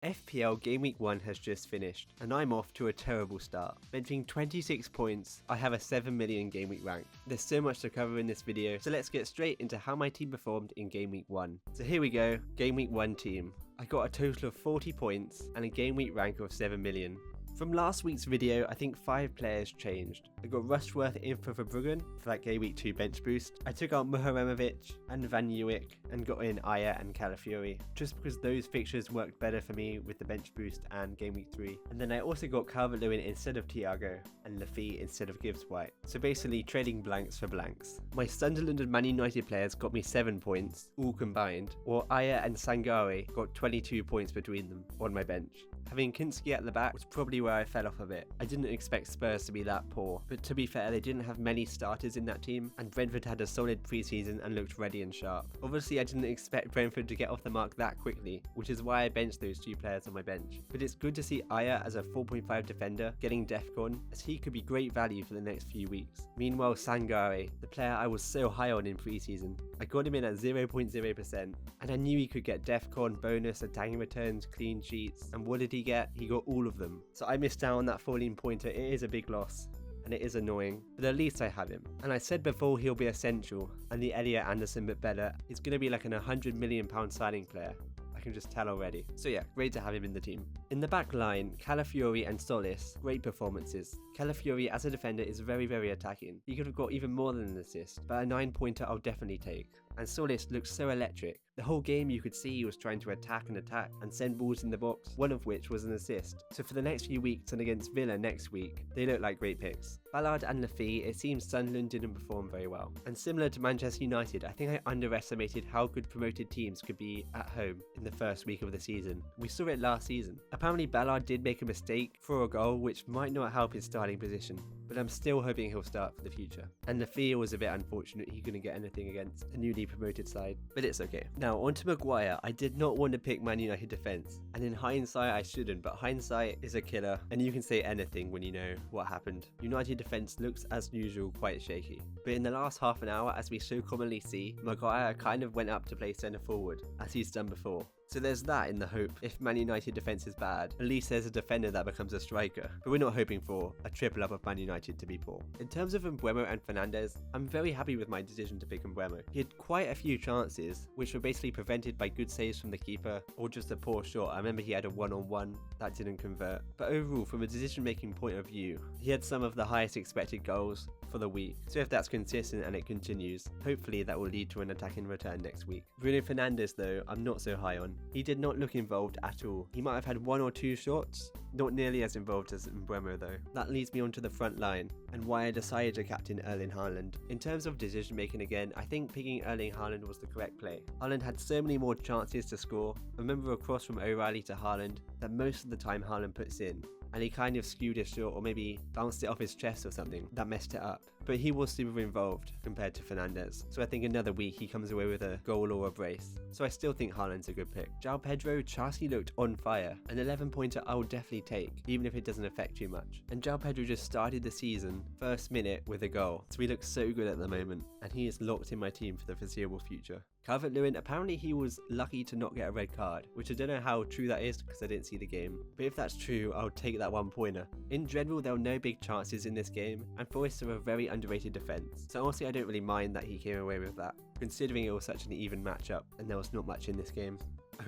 FPL Game Week 1 has just finished, and I'm off to a terrible start. Benching 26 points, I have a 7 million Game Week rank. There's so much to cover in this video, so let's get straight into how my team performed in Game Week 1. So here we go, Game Week 1 team. I got a total of 40 points and a Game Week rank of 7 million. From last week's video, I think 5 players changed. I got Rushworth in for Verbruggen for that Game Week 2 bench boost. I took out Muharemovic and Van Uwijk and got in Aya and Calafiori, just because those fixtures worked better for me with the bench boost and Game Week 3. And then I also got Calvert-Lewin instead of Thiago and Lafitte instead of Gibbs-White. So basically trading blanks for blanks. My Sunderland and Man United players got me 7 points, all combined, while Aya and Sangare got 22 points between them on my bench. Having Kinski at the back was probably where I fell off a bit. I didn't expect Spurs to be that poor, but to be fair, they didn't have many starters in that team, and Brentford had a solid preseason and looked ready and sharp. Obviously, I didn't expect Brentford to get off the mark that quickly, which is why I benched those 2 players on my bench. But it's good to see Aya as a 4.5 defender getting DEFCON, as he could be great value for the next few weeks. Meanwhile, Sangare, the player I was so high on in preseason, I got him in at 0.0%, and I knew he could get DEFCON, bonus, attacking returns, clean sheets, and what did he get? He got all of them. So I missed out on that 14 pointer. It is a big loss, and it is annoying, but at least I have him. And I said before he'll be essential, and the Elliot Anderson but better is going to be like an £100 million signing player. I can just tell already. So yeah, great to have him in the team. In the back line, Calafiori and Solis, great performances. Calafiori as a defender is very attacking. He could have got even more than an assist, but a 9 pointer I'll definitely take. And Solis looks so electric. The whole game you could see he was trying to attack and send balls in the box, one of which was an assist. So for the next few weeks and against Villa next week, they look like great picks. Ballard and Lafitte, it seems Sunderland didn't perform very well. And similar to Manchester United, I think I underestimated how good promoted teams could be at home in the first week of the season. We saw it last season. Apparently Ballard did make a mistake for a goal, which might not help his starting position, but I'm still hoping he'll start for the future. And Lafitte was a bit unfortunate he couldn't get anything against a newly promoted side, but it's okay. Now on to Maguire. I did not want to pick Man United defence, and in hindsight I shouldn't, but hindsight is a killer, and you can say anything when you know what happened. United defence looks as usual quite shaky, but in the last half an hour, as we so commonly see, Maguire kind of went up to play centre forward, as he's done before. So there's that in the hope, if Man United defence is bad, at least there's a defender that becomes a striker. But we're not hoping for a triple up of Man United to be poor. In terms of Mbeumo and Fernandes, I'm very happy with my decision to pick Mbeumo. He had quite a few chances, which were basically prevented by good saves from the keeper, or just a poor shot. I remember he had a 1-on-1 that didn't convert. But overall, from a decision-making point of view, he had some of the highest expected goals for the week. So if that's consistent and it continues, hopefully that will lead to an attacking return next week. Bruno Fernandes though, I'm not so high on. He did not look involved at all. He might have had 1 or 2 shots, not nearly as involved as Mbeumo though. That leads me onto the front line, and why I decided to captain Erling Haaland. In terms of decision making again, I think picking Erling Haaland was the correct play. Haaland had so many more chances to score. Remember a cross from O'Reilly to Haaland that most of the time Haaland puts in, and he kind of skewed his shot or maybe bounced it off his chest or something that messed it up. But he was super involved compared to Fernandes, so I think another week he comes away with a goal or a brace. So I still think Haaland's a good pick. João Pedro, Chelsea looked on fire. An 11 pointer I will definitely take, even if it doesn't affect too much. And João Pedro just started the season, first minute with a goal, so he looks so good at the moment, and he is locked in my team for the foreseeable future. Calvert-Lewin, apparently he was lucky to not get a red card, which I don't know how true that is because I didn't see the game. But if that's true, I'll take that 1 pointer. In general, there were no big chances in this game, and Forest are a very underrated defence. So honestly, I don't really mind that he came away with that, considering it was such an even matchup and there was not much in this game.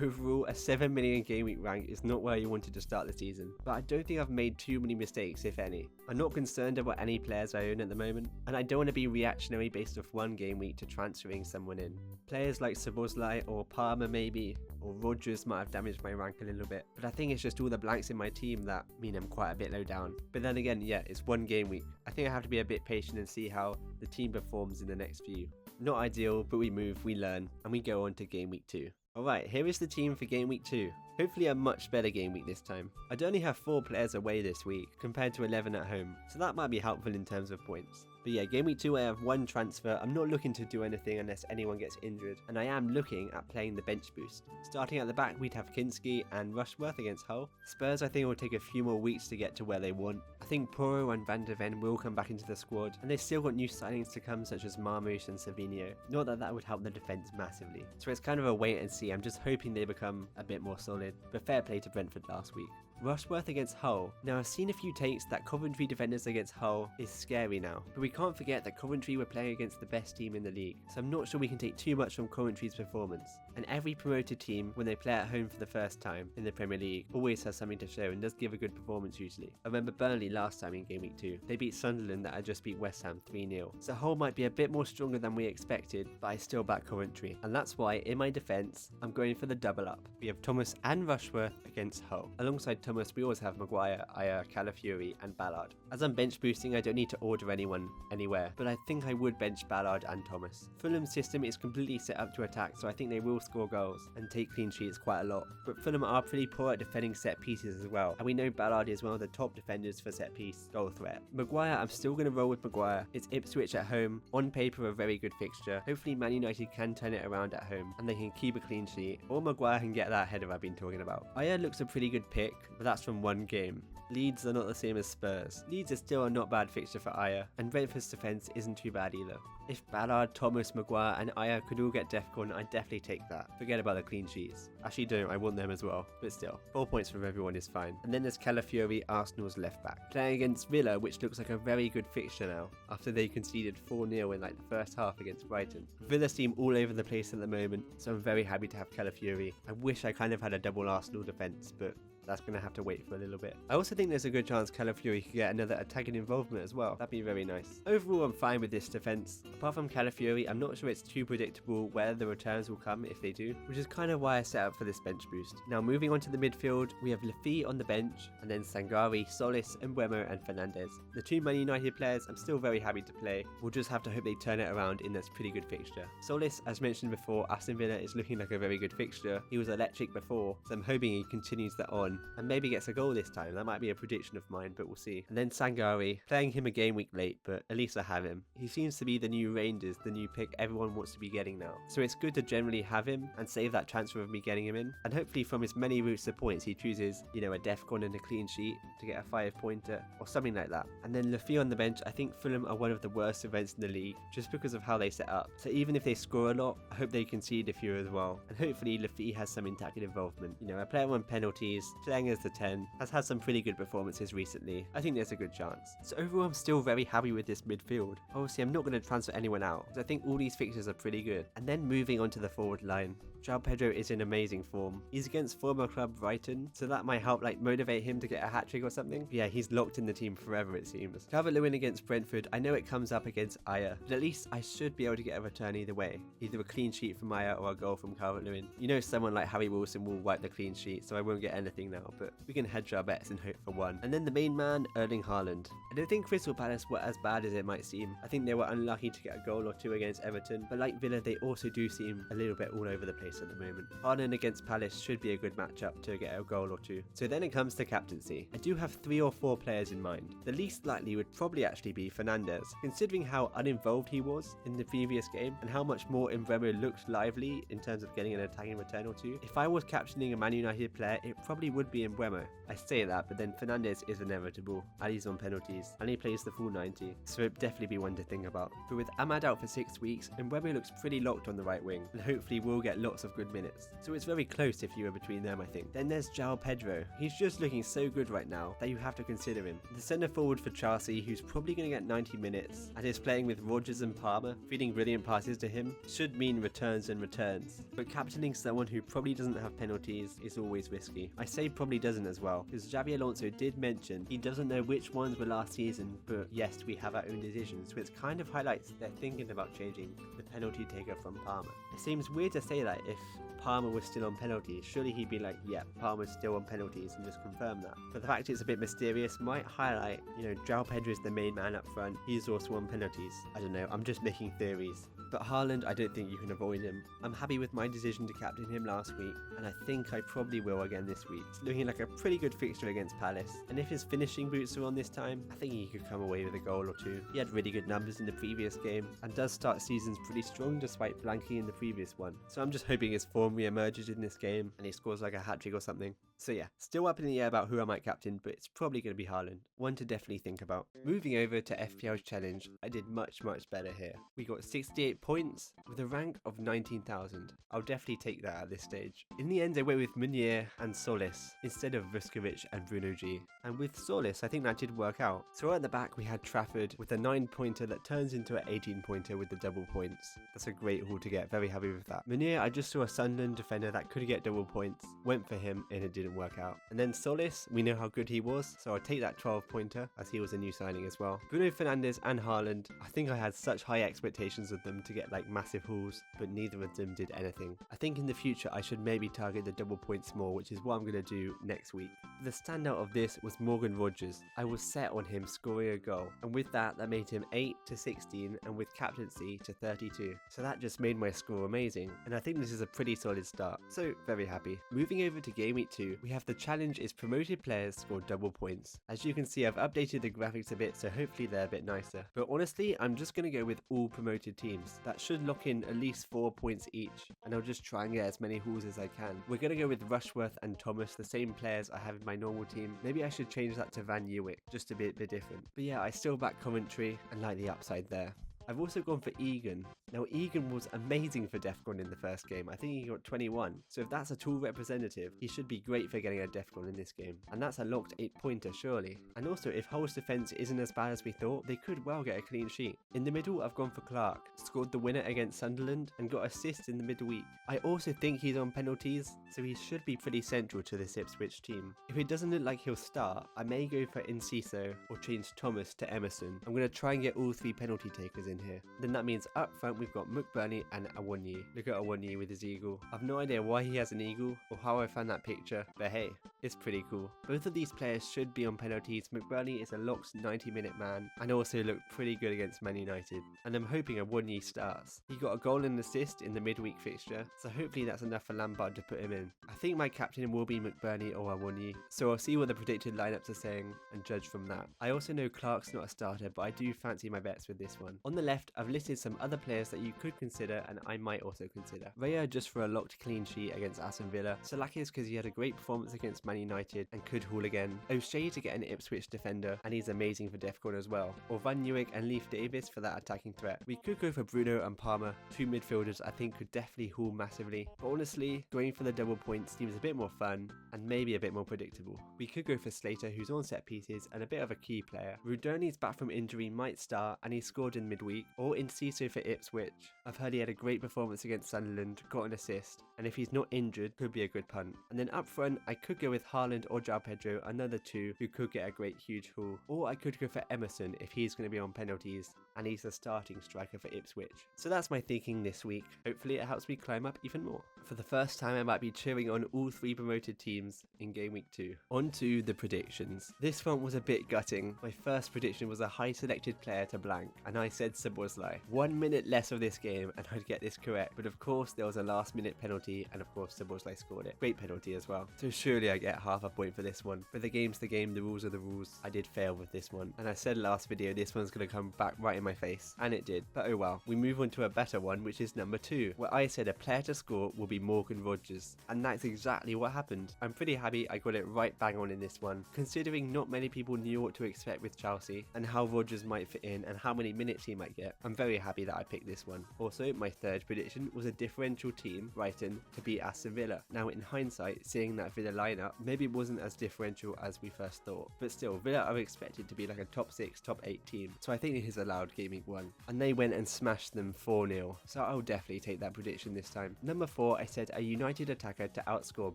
Overall, a 7 million game week rank is not where you wanted to start the season, but I don't think I've made too many mistakes, if any. I'm not concerned about any players I own at the moment, and I don't want to be reactionary based off one game week to transferring someone in. Players like Szoboszlai or Palmer maybe, or Rodgers might have damaged my rank a little bit, but I think it's just all the blanks in my team that mean I'm quite a bit low down. But then again, yeah, it's one game week. I think I have to be a bit patient and see how the team performs in the next few. Not ideal, but we move, we learn, and we go on to game week 2. Alright, here is the team for Game Week 2. Hopefully a much better game week this time. I'd only have 4 players away this week, compared to 11 at home, so that might be helpful in terms of points. But yeah, Game Week 2 I have 1 transfer. I'm not looking to do anything unless anyone gets injured, and I am looking at playing the bench boost. Starting at the back, we'd have Kinski and Rushworth against Hull. Spurs I think will take a few more weeks to get to where they want. I think Porro and Van der Ven will come back into the squad, and they've still got new signings to come such as Marmoush and Savinho. Not that that would help the defence massively. So it's kind of a wait and see. I'm just hoping they become a bit more solid. solid, but fair play to Brentford last week. Rushworth against Hull. Now I've seen a few takes that Coventry defenders against Hull is scary now, but we can't forget that Coventry were playing against the best team in the league, so I'm not sure we can take too much from Coventry's performance. And every promoted team, when they play at home for the first time in the Premier League, always has something to show and does give a good performance usually. I remember Burnley last time in Game Week 2, they beat Sunderland that had just beat West Ham 3-0. So Hull might be a bit more stronger than we expected, but I still back Coventry. And that's why, in my defence, I'm going for the double up. We have Thomas and Rushworth against Hull. Alongside Thomas, we always have Maguire, Ayer, Calafiori and Ballard. As I'm bench boosting, I don't need to order anyone anywhere, but I think I would bench Ballard and Thomas. Fulham's system is completely set up to attack, so I think they will score goals and take clean sheets quite a lot. But Fulham are pretty poor at defending set pieces as well, and we know Ballard is one of the top defenders for set piece goal threat. Maguire, I'm still going to roll with Maguire. It's Ipswich at home, on paper a very good fixture. Hopefully Man United can turn it around at home and they can keep a clean sheet, or Maguire can get that header I've been talking about. Ayer looks a pretty good pick, but that's from one game. Leeds are not the same as Spurs. Leeds is still a not bad fixture for Ayer, and Brentford's defence isn't too bad either. If Ballard, Thomas, Maguire and Ayer could all get DEFCON, I'd definitely take that. Forget about the clean sheets. Actually don't, I want them as well, but still. 4 points from everyone is fine. And then there's Calafiori, Arsenal's left back, playing against Villa, which looks like a very good fixture now, after they conceded 4-0 in like the first half against Brighton. Villa seem all over the place at the moment, so I'm very happy to have Calafiori. I wish I kind of had a double Arsenal defence, but that's going to have to wait for a little bit. I also think there's a good chance Calafiori could get another attacking involvement as well. That'd be very nice. Overall, I'm fine with this defence. Apart from Calafiori, I'm not sure it's too predictable where the returns will come if they do, which is kind of why I set up for this bench boost. Now moving on to the midfield, we have Lafy on the bench, and then Sangari, Solis, Mbeumo and Fernandes. The two Man United players I'm still very happy to play. We'll just have to hope they turn it around in this pretty good fixture. Solis, as mentioned before, Aston Villa is looking like a very good fixture. He was electric before, so I'm hoping he continues that on and maybe gets a goal this time. That might be a prediction of mine, but we'll see. And then Sangari, playing him a game week late, but at least I have him. He seems to be the new Rangers, the new pick everyone wants to be getting now. So it's good to generally have him and save that transfer of me getting him in. And hopefully from his many routes to points, he chooses, you know, a DEFCON and a clean sheet to get a 5-pointer or something like that. And then Lafy on the bench, I think Fulham are one of the worst events in the league just because of how they set up. So even if they score a lot, I hope they concede a few as well. And hopefully Lafy has some attacking involvement. You know, a player on penalties, playing as the 10, has had some pretty good performances recently. I think there's a good chance. So overall, I'm still very happy with this midfield. Obviously, I'm not going to transfer anyone out, because I think all these fixtures are pretty good. And then moving on to the forward line. João Pedro is in amazing form. He's against former club Brighton, so that might help like motivate him to get a hat-trick or something. But yeah, he's locked in the team forever it seems. Calvert-Lewin against Brentford, I know it comes up against Ayer, but at least I should be able to get a return either way. Either a clean sheet from Ayer or a goal from Calvert-Lewin. You know someone like Harry Wilson will wipe the clean sheet, so I won't get anything now, but we can hedge our bets and hope for one. And then the main man, Erling Haaland. I don't think Crystal Palace were as bad as it might seem. I think they were unlucky to get a goal or two against Everton, but like Villa, they also do seem a little bit all over the place at the moment. Haaland against Palace should be a good matchup to get a goal or two. So then it comes to captaincy. I do have 3 or 4 players in mind. The least likely would probably actually be Fernandes, considering how uninvolved he was in the previous game and how much more Mbeumo looked lively in terms of getting an attacking return or two. If I was captaining a Man United player, it probably would be Mbeumo. I say that, but then Fernandes is inevitable. Ali's on penalties and he plays the full 90, so it'd definitely be one to think about. But with Ahmad out for 6 weeks, Mbeumo looks pretty locked on the right wing and hopefully will get lots of good minutes. So it's very close if you were between them, I think. Then there's João Pedro. He's just looking so good right now that you have to consider him. The centre forward for Chelsea, who's probably going to get 90 minutes and is playing with Rodgers and Palmer, feeding brilliant passes to him, should mean returns and returns. But captaining someone who probably doesn't have penalties is always risky. I say probably doesn't as well, because Xabi Alonso did mention he doesn't know which ones were last season, but yes, we have our own decisions, which kind of highlights they're thinking about changing the penalty taker from Palmer. It seems weird to say that if Palmer was still on penalties, surely he'd be like, yeah, Palmer's still on penalties and just confirm that. But the fact it's a bit mysterious might highlight, you know, João Pedro is the main man up front, he's also on penalties. I don't know, I'm just making theories. But Haaland, I don't think you can avoid him. I'm happy with my decision to captain him last week, and I think I probably will again this week. It's looking like a pretty good fixture against Palace, and if his finishing boots are on this time, I think he could come away with a goal or two. He had really good numbers in the previous game, and does start seasons pretty strong despite blanking in the previous one. So I'm just hoping his form re-emerges in this game, and he scores like a hat-trick or something. So yeah, still up in the air about who I might captain, but it's probably going to be Haaland. One to definitely think about. Moving over to FPL's challenge, I did much better here. We got 68 points with a rank of 19,000. I'll definitely take that at this stage. In the end, I went with Meunier and Solis instead of Vuskovic and Bruno G. And with Solis, I think that did work out. So at the back, we had Trafford with a 9-pointer that turns into an 18-pointer with the double points. That's a great haul to get, very happy with that. Meunier, I just saw a Sunderland defender that could get double points, went for him and it didn't work out. And then Solis, we know how good he was, so I'll take that 12-pointer as he was a new signing as well. Bruno Fernandes and Haaland, I think I had such high expectations of them to get like massive hauls, but neither of them did anything. I think in the future I should maybe target the double points more, which is what I'm going to do next week. The standout of this was Morgan Rogers. I was set on him scoring a goal, and with that made him 8 to 16 and with captaincy to 32. So that just made my score amazing, and I think this is a pretty solid start, so very happy. Moving over to Game Week 2, we have the challenge is promoted players score double points. As you can see, I've updated the graphics a bit, so hopefully they're a bit nicer. But honestly, I'm just going to go with all promoted teams. That should lock in at least 4 points each, and I'll just try and get as many hauls as I can. We're going to go with Rushworth and Thomas, the same players I have in my normal team. Maybe I should change that to Van Uwijk, just a bit different. But yeah, I still back Coventry and like the upside there. I've also gone for Egan. Now Egan was amazing for Defcon in the first game. I think he got 21. So if that's a tool representative, he should be great for getting a Defcon in this game. And that's a locked 8-pointer surely. And also if Hull's defense isn't as bad as we thought, they could well get a clean sheet. In the middle, I've gone for Clark. Scored the winner against Sunderland and got assists in the midweek. I also think he's on penalties, so he should be pretty central to this Ipswich team. If it doesn't look like he'll start, I may go for Enciso or change Thomas to Emerson. I'm going to try and get all 3 penalty takers in here. Then that means up front we've got McBurney and Awoniyi. Look at Awoniyi with his eagle. I've no idea why he has an eagle or how I found that picture, but hey, it's pretty cool. Both of these players should be on penalties. McBurney is a locked 90-minute man and also looked pretty good against Man United. And I'm hoping Awoniyi starts. He got a goal and assist in the midweek fixture, so hopefully that's enough for Lampard to put him in. I think my captain will be McBurney or Awoniyi, so I'll see what the predicted lineups are saying and judge from that. I also know Clark's not a starter, but I do fancy my bets with this one. On the left, I've listed some other players that you could consider and I might also consider. Raya just for a locked clean sheet against Aston Villa. Salakis because he had a great performance against Man United and could haul again. O'Shea to get an Ipswich defender and he's amazing for Defcon as well. Or Van Uwijk and Leif Davis for that attacking threat. We could go for Bruno and Palmer, 2 midfielders I think could definitely haul massively. But honestly, going for the double points seems a bit more fun and maybe a bit more predictable. We could go for Slater who's on set pieces and a bit of a key player. Rudoni's back from injury might start and he scored in midweek. Or Enciso for Ipswich. I've heard he had a great performance against Sunderland, got an assist, and if he's not injured, could be a good punt. And then up front, I could go with Haaland or João Pedro, another 2 who could get a great huge haul. Or I could go for Emerson if he's going to be on penalties, and he's a starting striker for Ipswich. So that's my thinking this week. Hopefully it helps me climb up even more. For the first time, I might be cheering on all 3 promoted teams in Game Week 2. On to the predictions. This one was a bit gutting. My first prediction was a high selected player to blank, and I said Szoboszlai. 1 minute less of this game and I'd get this correct, but of course there was a last minute penalty and of course Szoboszlai scored it. Great penalty as well. So surely I get half a point for this one. But the game's the game, the rules are the rules. I did fail with this one. And I said last video this one's going to come back right in my face. And it did. But oh well. We move on to a better one, which is number 2, where I said a player to score will be Morgan Rogers. And that's exactly what happened. I'm pretty happy I got it right bang on in this one, considering not many people knew what to expect with Chelsea and how Rogers might fit in and how many minutes he might get. I'm very happy that I picked this one. Also, my third prediction was a differential team, Brighton, to beat Aston Villa. Now in hindsight, seeing that Villa lineup, maybe it wasn't as differential as we first thought, but still, Villa are expected to be like a top 6, top 8 team, so I think it is allowed Game Week 1. And they went and smashed them 4-0, so I'll definitely take that prediction this time. Number 4, I said a United attacker to outscore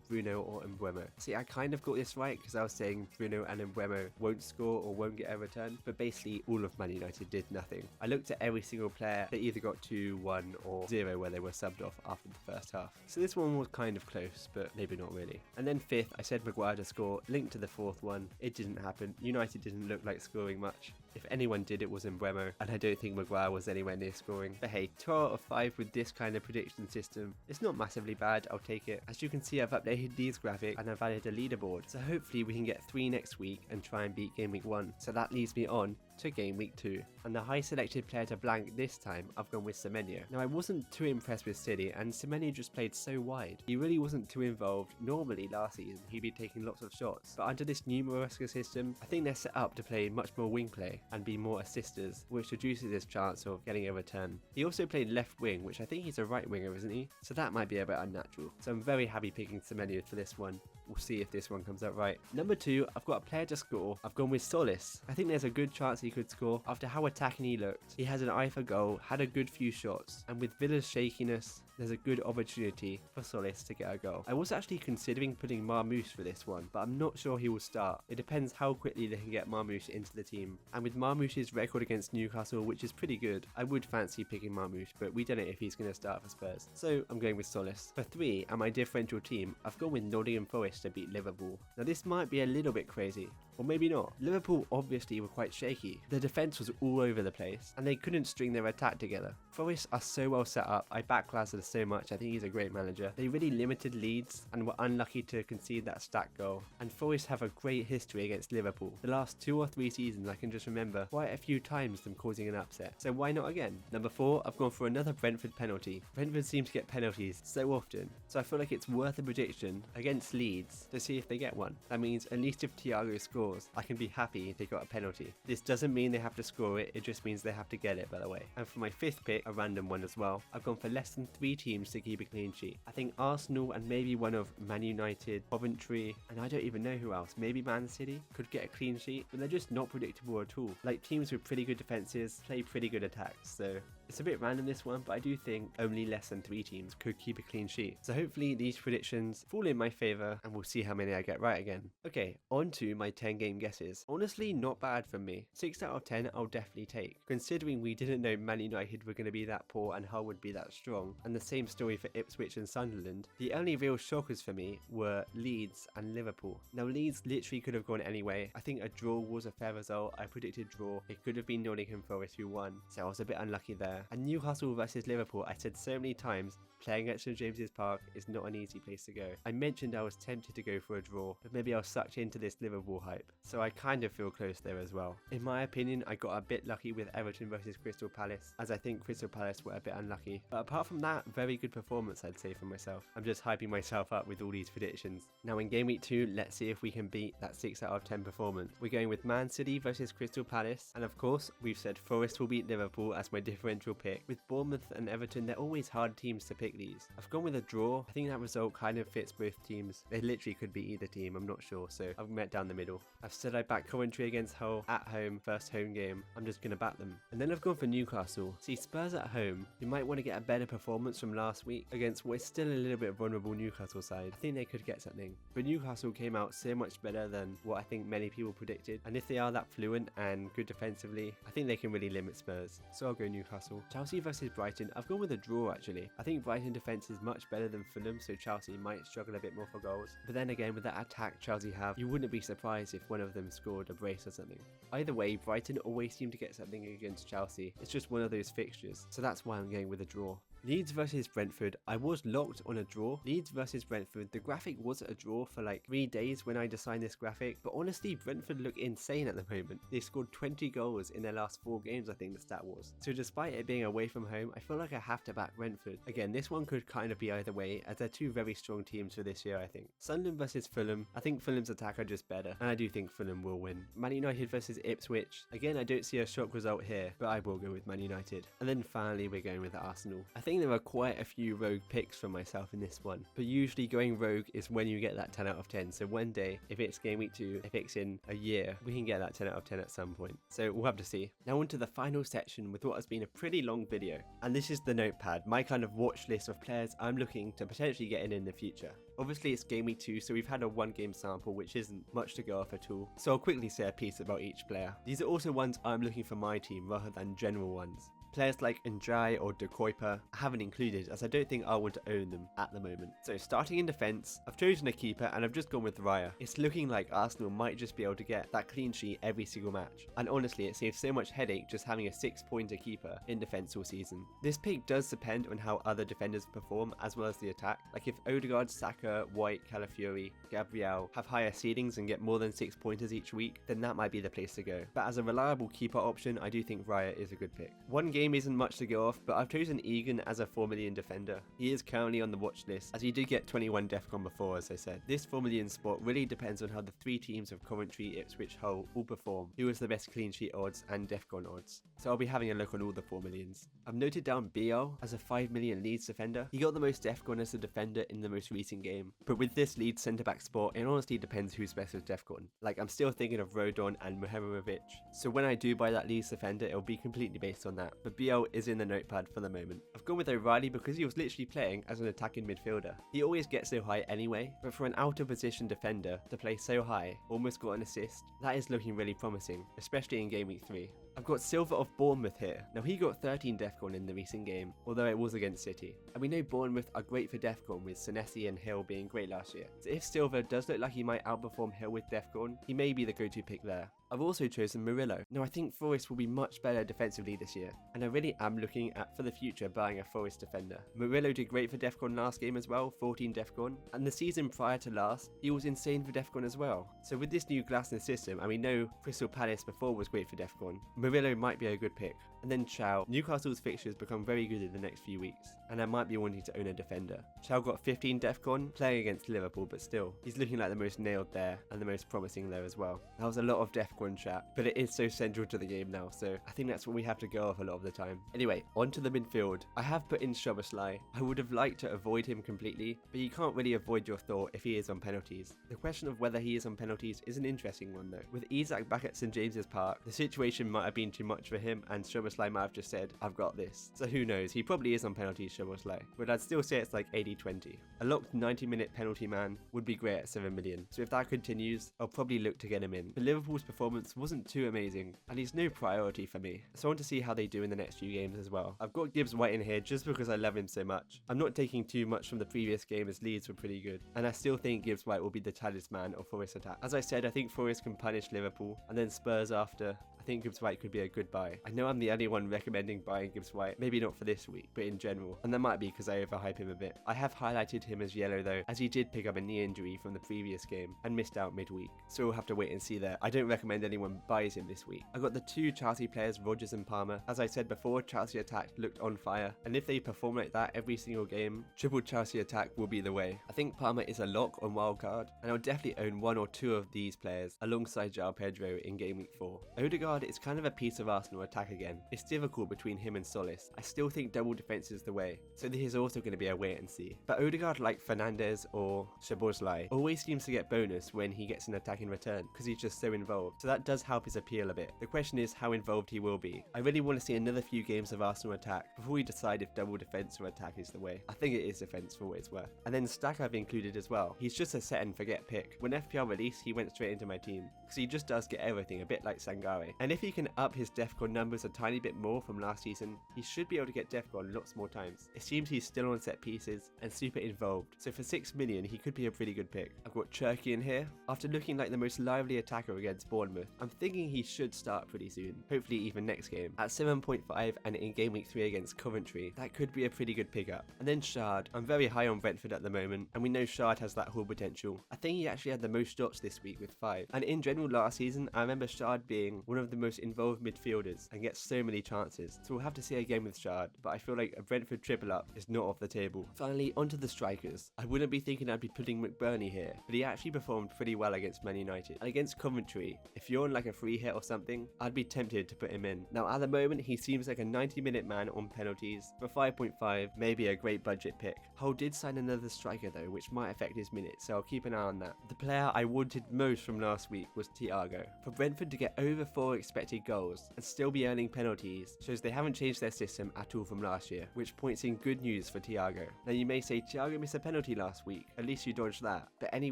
Bruno or Mbeumo. See, I kind of got this right because I was saying Bruno and Mbeumo won't score or won't get a return, but basically all of Man United did nothing. I looked at every single player, they either got 2, 1 or 0 where they were subbed off after the first half. So this one was kind of close, but maybe not really. And then 5th, I said Maguire to score, linked to the 4th one. It didn't happen. United didn't look like scoring much. If anyone did, it was in Bremo, and I don't think Maguire was anywhere near scoring. But hey, 2 out of 5 with this kind of prediction system. It's not massively bad, I'll take it. As you can see, I've updated these graphics and I've added a leaderboard, so hopefully we can get 3 next week and try and beat Game Week 1. So that leads me on to Game Week 2. And the high selected player to blank this time, I've gone with Semenyo. Now I wasn't too impressed with City, and Semenyo just played so wide. He really wasn't too involved. Normally last season he'd be taking lots of shots, but under this new Maresca system, I think they're set up to play much more wing play and be more assisters, which reduces his chance of getting a return. He also played left wing, which I think he's a right winger, isn't he? So that might be a bit unnatural. So I'm very happy picking Semenyo for this one. We'll see if this one comes out right. Number 2, I've got a player to score. I've gone with Solis. I think there's a good chance he could score after how attacking he looked. He has an eye for goal, had a good few shots, and with Villa's shakiness, there's a good opportunity for Solis to get a goal. I was actually considering putting Marmoush for this one, but I'm not sure he will start. It depends how quickly they can get Marmoush into the team. And with Marmoush's record against Newcastle, which is pretty good, I would fancy picking Marmoush, but we don't know if he's going to start for Spurs. So I'm going with Solis. For 3, and my differential team, I've gone with Nottingham Forest to beat Liverpool. Now this might be a little bit crazy, or maybe not. Liverpool obviously were quite shaky. Their defence was all over the place, and they couldn't string their attack together. Forest are so well set up. I back Glasser so much. I think he's a great manager. They really limited Leeds and were unlucky to concede that stat goal. And Forest have a great history against Liverpool. The last 2 or 3 seasons I can just remember quite a few times them causing an upset. So why not again? Number 4, I've gone for another Brentford penalty. Brentford seem to get penalties so often, so I feel like it's worth a prediction against Leeds to see if they get one. That means at least if Thiago scores, I can be happy they got a penalty. This doesn't mean they have to score it, it just means they have to get it, by the way. And for my 5th pick, a random one as well, I've gone for less than 3 teams to keep a clean sheet. I think Arsenal and maybe one of Man United, Coventry, and I don't even know who else, maybe Man City, could get a clean sheet, but they're just not predictable at all. Like teams with pretty good defences play pretty good attacks, so it's a bit random this one, but I do think only less than 3 teams could keep a clean sheet. So hopefully these predictions fall in my favour and we'll see how many I get right again. Okay, on to my 10 game guesses. Honestly, not bad from me. 6 out of 10 I'll definitely take, considering we didn't know Man United were going to be that poor and Hull would be that strong. And the same story for Ipswich and Sunderland. The only real shockers for me were Leeds and Liverpool. Now Leeds literally could have gone anyway. I think a draw was a fair result. I predicted draw. It could have been Nottingham Forest who won, so I was a bit unlucky there. And Newcastle versus Liverpool, I said so many times, playing at St James's Park is not an easy place to go. I mentioned I was tempted to go for a draw, but maybe I was sucked into this Liverpool hype, so I kind of feel close there as well. In my opinion, I got a bit lucky with Everton versus Crystal Palace, as I think Crystal Palace were a bit unlucky. But apart from that, very good performance I'd say for myself. I'm just hyping myself up with all these predictions. Now in Game Week 2, let's see if we can beat that 6 out of 10 performance. We're going with Man City versus Crystal Palace, and of course, we've said Forest will beat Liverpool as my differential pick. With Bournemouth and Everton, they're always hard teams to pick these. I've gone with a draw. I think that result kind of fits both teams. They literally could be either team, I'm not sure, so I've met down the middle. I've said I back Coventry against Hull at home, first home game. I'm just going to back them. And then I've gone for Newcastle. See, Spurs at home, you might want to get a better performance from last week against what is still a little bit vulnerable Newcastle side. I think they could get something. But Newcastle came out so much better than what I think many people predicted. And if they are that fluent and good defensively, I think they can really limit Spurs. So I'll go Newcastle. Chelsea versus Brighton. I've gone with a draw actually. I think Brighton defence is much better than Fulham, so Chelsea might struggle a bit more for goals. But then again, with that attack Chelsea have, you wouldn't be surprised if one of them scored a brace or something. Either way, Brighton always seem to get something against Chelsea. It's just one of those fixtures, so that's why I'm going with a draw. Leeds versus Brentford. I was locked on a draw. Leeds versus Brentford. The graphic was a draw for like 3 days when I designed this graphic, but honestly Brentford look insane at the moment. They scored 20 goals in their last 4 games, I think the stat was. So despite it being away from home, I feel like I have to back Brentford. Again, this one could kind of be either way, as they're 2 very strong teams for this year I think. Sunderland versus Fulham. I think Fulham's attack are just better, and I do think Fulham will win. Man United versus Ipswich. Again, I don't see a shock result here, but I will go with Man United. And then finally we're going with Arsenal. I think there are quite a few rogue picks for myself in this one, but usually going rogue is when you get that 10 out of 10. So one day, if it's Game Week 2, if it's in a year, we can get that 10 out of 10 at some point. So we'll have to see. Now on to the final section with what has been a pretty long video. And this is the Notepad, my kind of watch list of players I'm looking to potentially get in the future. Obviously it's Game Week 2, so we've had a 1 game sample, which isn't much to go off at all. So I'll quickly say a piece about each player. These are also ones I'm looking for my team rather than general ones. Players like Njai or De Kuiper I haven't included as I don't think I want to own them at the moment. So starting in defence, I've chosen a keeper and I've just gone with Raya. It's looking like Arsenal might just be able to get that clean sheet every single match, and honestly it saves so much headache just having a 6-pointer keeper in defence all season. This pick does depend on how other defenders perform as well as the attack. Like if Odegaard, Saka, White, Calafiori, Gabriel have higher ceilings and get more than 6 pointers each week, then that might be the place to go. But as a reliable keeper option, I do think Raya is a good pick. One game isn't much to go off, but I've chosen Egan as a 4 million defender. He is currently on the watch list as he did get 21 DEFCON before, as I said. This 4 million spot really depends on how the 3 teams of Coventry, Ipswich, Hull all perform, who has the best clean sheet odds and DEFCON odds. So I'll be having a look on all the 4 millions. I've noted down BL as a 5 million Leeds defender. He got the most DEFCON as a defender in the most recent game, but with this Leeds centre-back spot, it honestly depends who's best with DEFCON. Like I'm still thinking of Rodon and Muhemovic, so when I do buy that Leeds defender, it'll be completely based on that, but BL is in the notepad for the moment. I've gone with O'Reilly because he was literally playing as an attacking midfielder. He always gets so high anyway, but for an out of position defender to play so high, almost got an assist, that is looking really promising, especially in Game Week 3. I've got Silva of Bournemouth here. Now he got 13 DEFCON in the recent game, although it was against City. And we know Bournemouth are great for DEFCON with Senesi and Hill being great last year. So if Silva does look like he might outperform Hill with DEFCON, he may be the go-to pick there. I've also chosen Murillo. Now I think Forest will be much better defensively this year, and I really am looking at for the future buying a Forest defender. Murillo did great for DEFCON last game as well, 14 DEFCON, and the season prior to last, he was insane for DEFCON as well. So with this new Glasner system, and we know Crystal Palace before was great for DEFCON, Murillo might be a good pick. And then Chow. Newcastle's fixtures become very good in the next few weeks, and I might be wanting to own a defender. Chow got 15 DEFCON, playing against Liverpool, but still, he's looking like the most nailed there, and the most promising there as well. That was a lot of DEFCON chat, but it is so central to the game now, so I think that's what we have to go off a lot of the time. Anyway, on to the midfield. I have put in Szoboszlai. I would have liked to avoid him completely, but you can't really avoid your thought if he is on penalties. The question of whether he is on penalties is an interesting one though. With Isak back at St James's Park, the situation might have been too much for him, and Szoboszlai might have just said, I've got this. So who knows, he probably is on penalties, Szoboszlai, but I'd still say it's like 80-20. A locked 90-minute penalty man would be great at 7 million, so if that continues, I'll probably look to get him in. But Liverpool's performance wasn't too amazing, and he's no priority for me, so I want to see how they do in the next few games as well. I've got Gibbs White in here just because I love him so much. I'm not taking too much from the previous game as Leeds were pretty good, and I still think Gibbs White will be the talisman of Forest attack. As I said, I think Forest can punish Liverpool, and then Spurs after. I think Gibbs White could be a good buy. I know I'm the only one recommending buying Gibbs White, maybe not for this week, but in general, and that might be because I overhype him a bit. I have highlighted him as yellow though, as he did pick up a knee injury from the previous game and missed out midweek, so we'll have to wait and see there. I don't recommend anyone buys him this week. I got the 2 Chelsea players, Rodgers and Palmer. As I said before, Chelsea attack looked on fire, and if they perform like that every single game, triple Chelsea attack will be the way. I think Palmer is a lock on wildcard, and I'll definitely own 1 or 2 of these players alongside João Pedro in Game Week 4. Odegaard is kind of a piece of Arsenal attack again. It's difficult between him and Solis. I still think double defence is the way, so this is also going to be a wait and see. But Odegaard, like Fernandes or Szoboszlai, always seems to get bonus when he gets an attack in return because he's just so involved, so that does help his appeal a bit. The question is how involved he will be. I really want to see another few games of Arsenal attack before we decide if double defence or attack is the way. I think it is defence for what it's worth. And then Stack I've included as well. He's just a set and forget pick. When FPL released, he went straight into my team because he just does get everything, a bit like Sangare. And if he can up his DEFCON numbers a tiny bit more from last season, he should be able to get DEFCON lots more times. It seems he's still on set pieces and super involved, so for 6 million he could be a pretty good pick. I've got Cherky in here. After looking like the most lively attacker against Bournemouth, I'm thinking he should start pretty soon, hopefully even next game. At 7.5 and in Game Week 3 against Coventry, that could be a pretty good pickup. And then Shard. I'm very high on Brentford at the moment, and we know Shard has that whole potential. I think he actually had the most shots this week with 5. And in general last season, I remember Shard being one of the most involved midfielders and gets so many chances. So we'll have to see again with Shard, but I feel like a Brentford triple up is not off the table. Finally, onto the strikers. I wouldn't be thinking I'd be putting McBurney here, but he actually performed pretty well against Man United. And against Coventry, if you're on like a free hit or something, I'd be tempted to put him in. Now at the moment, he seems like a 90-minute man on penalties. For 5.5, maybe a great budget pick. Hull did sign another striker though, which might affect his minutes, so I'll keep an eye on that. The player I wanted most from last week was Thiago. For Brentford to get over 4 expected goals and still be earning penalties shows they haven't changed their system at all from last year, which points in good news for Thiago. Now you may say Thiago missed a penalty last week, at least you dodged that, but any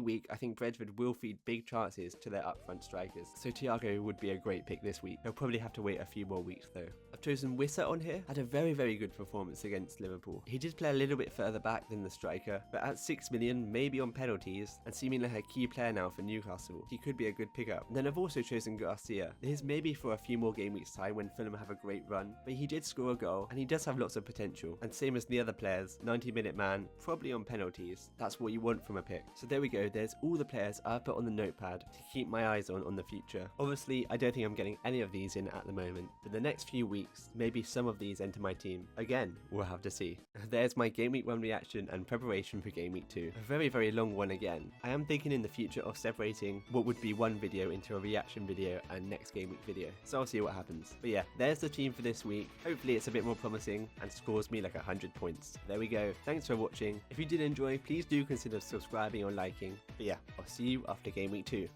week I think Brentford will feed big chances to their up-front strikers, so Thiago would be a great pick this week. He'll probably have to wait a few more weeks though. I've chosen Wissa on here, had a very good performance against Liverpool. He did play a little bit further back than the striker, but at 6 million, maybe on penalties, and seeming like a key player now for Newcastle, he could be a good pickup. And then I've also chosen Garcia. His maybe for a few more game weeks time when Fulham have a great run, but he did score a goal and he does have lots of potential, and same as the other players, 90-minute man, probably on penalties. That's what you want from a pick. So there we go, there's all the players I've put on the notepad to keep my eyes on the future. Obviously I don't think I'm getting any of these in at the moment, but the next few weeks maybe some of these enter my team. Again, we'll have to see. There's my Game Week 1 reaction and preparation for Game Week 2. A very long one again. I am thinking in the future of separating what would be one video into a reaction video and next Game Week video, so I'll see what happens. But yeah, there's the team for this week. Hopefully it's a bit more promising and scores me like 100 points. There we go. Thanks for watching. If you did enjoy, please do consider subscribing or liking. But yeah, I'll see you after Game Week 2.